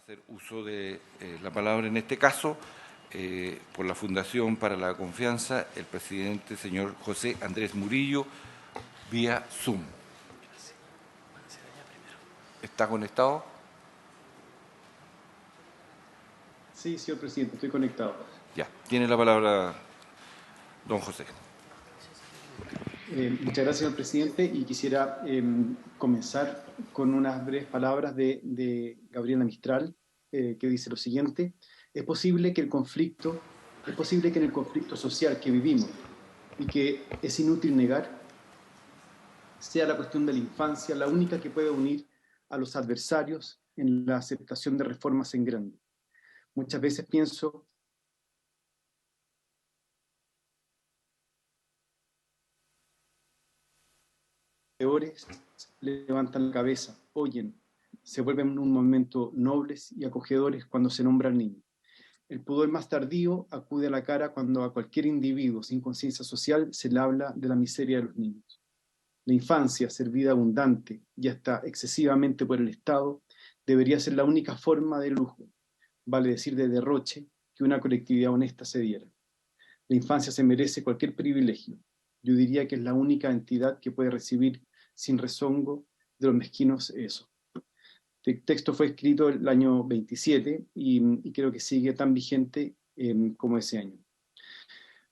hacer uso de la palabra en este caso por la Fundación para la Confianza, el presidente señor José Andrés Murillo, vía Zoom. ¿Está conectado? Sí, señor presidente, estoy conectado. Ya, tiene la palabra don José. Muchas gracias, señor presidente, y quisiera comenzar con unas breves palabras de Gabriela Mistral, que dice lo siguiente: es posible que en el conflicto social que vivimos y que es inútil negar, sea la cuestión de la infancia la única que puede unir a los adversarios en la aceptación de reformas en grande. Muchas veces pienso peores levantan la cabeza, oyen, se vuelven en un momento nobles y acogedores cuando se nombra al niño. El pudor más tardío acude a la cara cuando a cualquier individuo sin conciencia social se le habla de la miseria de los niños. La infancia, servida abundante y hasta excesivamente por el Estado, debería ser la única forma de lujo, vale decir de derroche, que una colectividad honesta se diera. La infancia se merece cualquier privilegio. Yo diría que es la única entidad que puede recibir sin rezongo de los mezquinos eso. El texto fue escrito el año 27 y creo que sigue tan vigente como ese año.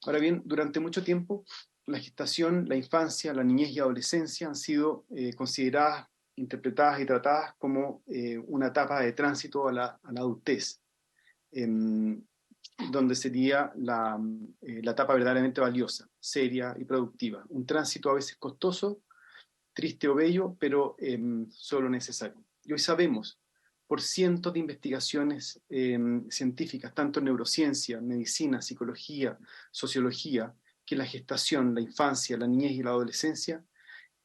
Ahora bien, durante mucho tiempo la gestación, la infancia, la niñez y adolescencia han sido consideradas, interpretadas y tratadas como una etapa de tránsito a la adultez, donde sería la etapa verdaderamente valiosa, seria y productiva. Un tránsito a veces costoso, triste o bello, pero solo necesario. Y hoy sabemos, por cientos de investigaciones científicas, tanto en neurociencia, medicina, psicología, sociología, que la gestación, la infancia, la niñez y la adolescencia,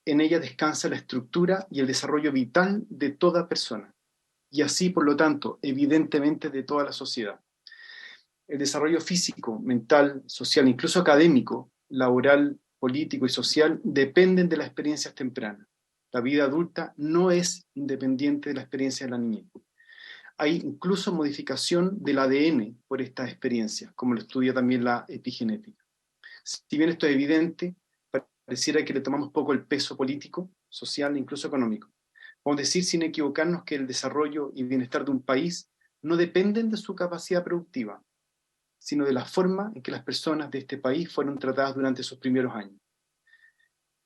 en ella descansa la estructura y el desarrollo vital de toda persona. Y así, por lo tanto, evidentemente de toda la sociedad. El desarrollo físico, mental, social, incluso académico, laboral, político y social dependen de las experiencias tempranas. La vida adulta no es independiente de la experiencia de la niñez. Hay incluso modificación del ADN por estas experiencias, como lo estudia también la epigenética. Si bien esto es evidente, pareciera que le tomamos poco el peso político, social e incluso económico. Podemos decir sin equivocarnos que el desarrollo y bienestar de un país no dependen de su capacidad productiva, sino de la forma en que las personas de este país fueron tratadas durante sus primeros años.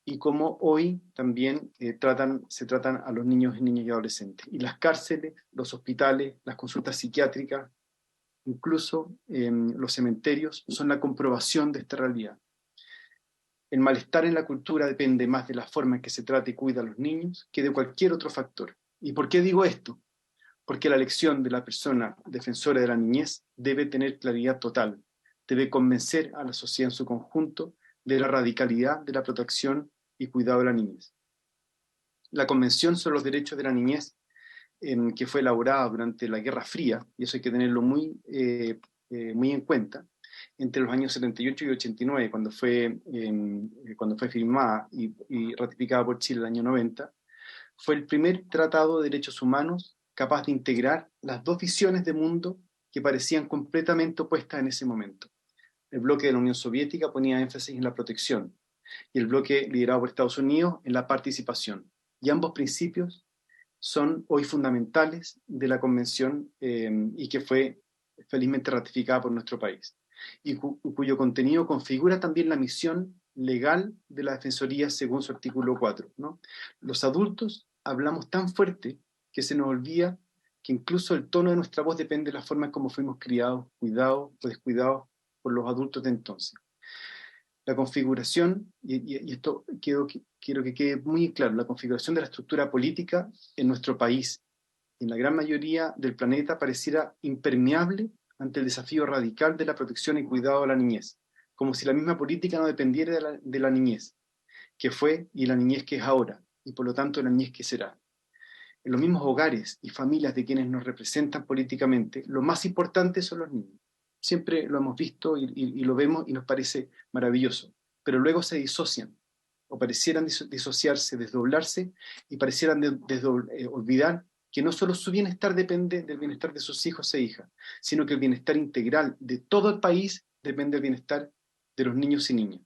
Y cómo hoy también se tratan a los niños, niñas y adolescentes. Y las cárceles, los hospitales, las consultas psiquiátricas, incluso los cementerios, son la comprobación de esta realidad. El malestar en la cultura depende más de la forma en que se trata y cuida a los niños que de cualquier otro factor. ¿Y por qué digo esto? Porque la elección de la persona defensora de la niñez debe tener claridad total, debe convencer a la sociedad en su conjunto de la radicalidad de la protección y cuidado de la niñez. La Convención sobre los Derechos de la Niñez, que fue elaborada durante la Guerra Fría, y eso hay que tenerlo muy en cuenta, entre los años 78 y 89, cuando fue firmada y ratificada por Chile el año 90, fue el primer tratado de derechos humanos capaz de integrar las dos visiones de mundo que parecían completamente opuestas en ese momento. El bloque de la Unión Soviética ponía énfasis en la protección y el bloque liderado por Estados Unidos en la participación. Y ambos principios son hoy fundamentales de la Convención y que fue felizmente ratificada por nuestro país y cuyo contenido configura también la misión legal de la Defensoría según su artículo 4, ¿no? Los adultos hablamos tan fuerte que se nos olvida que incluso el tono de nuestra voz depende de la forma en cómo fuimos criados, cuidados o descuidados por los adultos de entonces. La configuración, y esto quiero que quede muy claro, la configuración de la estructura política en nuestro país, en la gran mayoría del planeta, pareciera impermeable ante el desafío radical de la protección y cuidado de la niñez, como si la misma política no dependiera de la niñez que fue y la niñez que es ahora, y por lo tanto de la niñez que será. En los mismos hogares y familias de quienes nos representan políticamente, lo más importante son los niños. Siempre lo hemos visto y lo vemos y nos parece maravilloso, pero luego se disocian, o parecieran disociarse, desdoblarse, y parecieran olvidar que no solo su bienestar depende del bienestar de sus hijos e hijas, sino que el bienestar integral de todo el país depende del bienestar de los niños y niñas.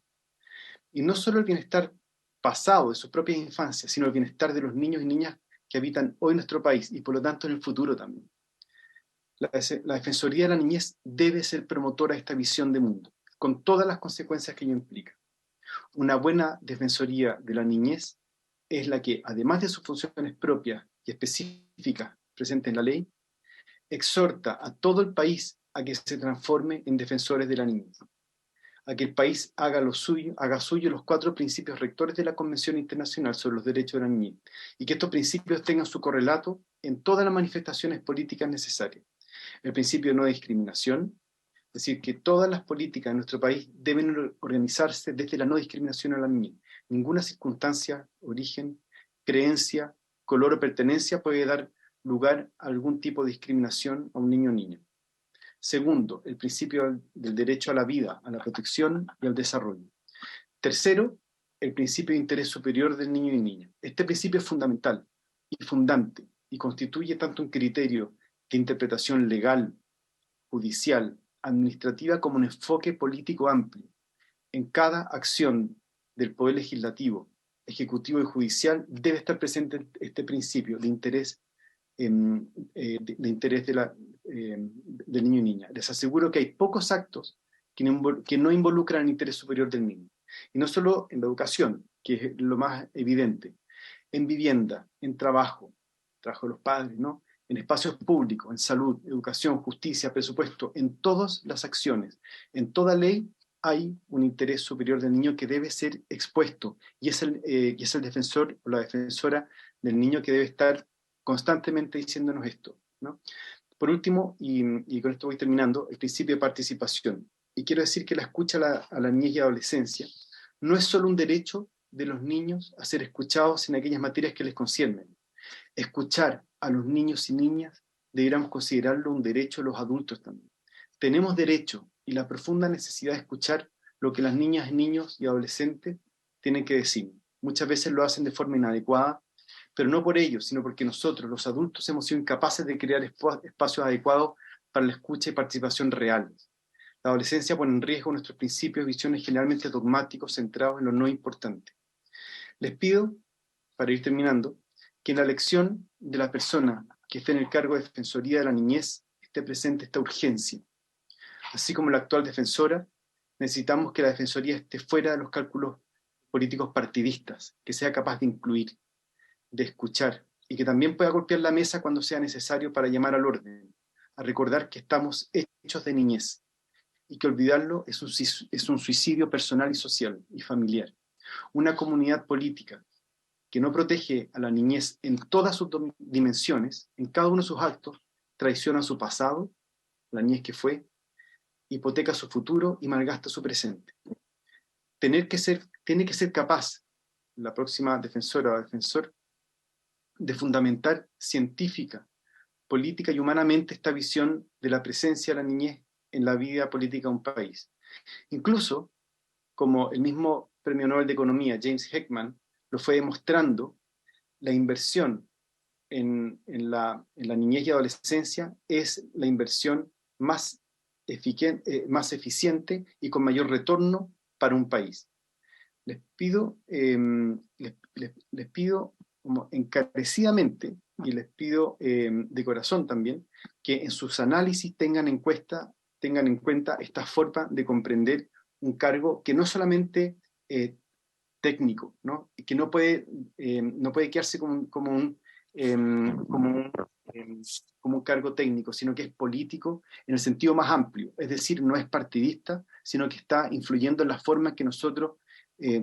Y no solo el bienestar pasado de sus propias infancias, sino el bienestar de los niños y niñas que habitan hoy nuestro país y por lo tanto en el futuro también. La Defensoría de la Niñez debe ser promotora de esta visión de mundo, con todas las consecuencias que ello implica. Una buena Defensoría de la Niñez es la que, además de sus funciones propias y específicas presentes en la ley, exhorta a todo el país a que se transforme en defensores de la niñez, a que el país haga suyo los 4 principios rectores de la Convención Internacional sobre los Derechos de la Niñez, y que estos principios tengan su correlato en todas las manifestaciones políticas necesarias. El principio de no discriminación, es decir, que todas las políticas de nuestro país deben organizarse desde la no discriminación a la niñez. Ninguna circunstancia, origen, creencia, color o pertenencia puede dar lugar a algún tipo de discriminación a un niño o niña. Segundo, el principio del derecho a la vida, a la protección y al desarrollo. Tercero, el principio de interés superior del niño y niña. Este principio es fundamental y fundante y constituye tanto un criterio de interpretación legal, judicial, administrativa como un enfoque político amplio. En cada acción del Poder Legislativo, Ejecutivo y Judicial debe estar presente este principio de interés, de interés del niño y niña. Les aseguro que hay pocos actos que no involucran el interés superior del niño. Y no solo en la educación, que es lo más evidente, en vivienda, en trabajo de los padres, ¿no? En espacios públicos, en salud, educación, justicia, presupuesto, en todas las acciones, en toda ley hay un interés superior del niño que debe ser expuesto y es el defensor o la defensora del niño que debe estar constantemente diciéndonos esto, ¿no? Por último, y con esto voy terminando, el principio de participación. Y quiero decir que la escucha a la niñez y adolescencia no es solo un derecho de los niños a ser escuchados en aquellas materias que les conciernen. Escuchar a los niños y niñas deberíamos considerarlo un derecho de los adultos también. Tenemos derecho y la profunda necesidad de escuchar lo que las niñas, niños y adolescentes tienen que decir. Muchas veces lo hacen de forma inadecuada, pero no por ello, sino porque nosotros, los adultos, hemos sido incapaces de crear espacios adecuados para la escucha y participación reales. La adolescencia pone en riesgo nuestros principios y visiones generalmente dogmáticos centrados en lo no importante. Les pido, para ir terminando, que en la elección de la persona que esté en el cargo de Defensoría de la Niñez esté presente esta urgencia. Así como la actual defensora, necesitamos que la Defensoría esté fuera de los cálculos políticos partidistas, que sea capaz de incluir, de escuchar, y que también pueda golpear la mesa cuando sea necesario para llamar al orden, a recordar que estamos hechos de niñez, y que olvidarlo es un suicidio personal y social y familiar. Una comunidad política que no protege a la niñez en todas sus dimensiones, en cada uno de sus actos, traiciona su pasado, la niñez que fue, hipoteca su futuro y malgasta su presente. Tiene que ser capaz, la próxima defensora o defensor, de fundamentar científica, política y humanamente esta visión de la presencia de la niñez en la vida política de un país. Incluso, como el mismo Premio Nobel de Economía, James Heckman, lo fue demostrando, la inversión en la niñez y adolescencia es la inversión más eficiente y con mayor retorno para un país. Les pido como encarecidamente, y les pido de corazón también, que en sus análisis tengan en cuenta esta forma de comprender un cargo que no solamente técnico, ¿no? Que no puede quedarse como un cargo técnico, sino que es político en el sentido más amplio, es decir, no es partidista, sino que está influyendo en la forma en que nosotros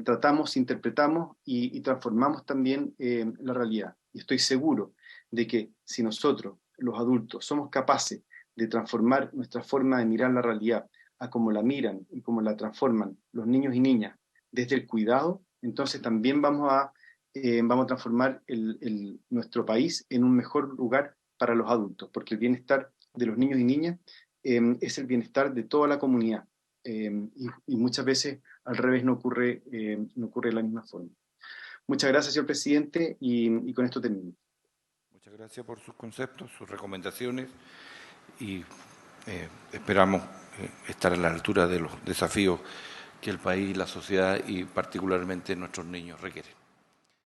tratamos, interpretamos y transformamos también la realidad. Y estoy seguro de que si nosotros, los adultos, somos capaces de transformar nuestra forma de mirar la realidad a cómo la miran y cómo la transforman los niños y niñas desde el cuidado, entonces también vamos a transformar nuestro país en un mejor lugar para los adultos, porque el bienestar de los niños y niñas es el bienestar de toda la comunidad. Y muchas veces al revés no ocurre de la misma forma. Muchas gracias, señor presidente, y con esto termino. Muchas Muchas gracias por sus conceptos, sus recomendaciones y esperamos estar a la altura de los desafíos que el país, la sociedad y particularmente nuestros niños requieren.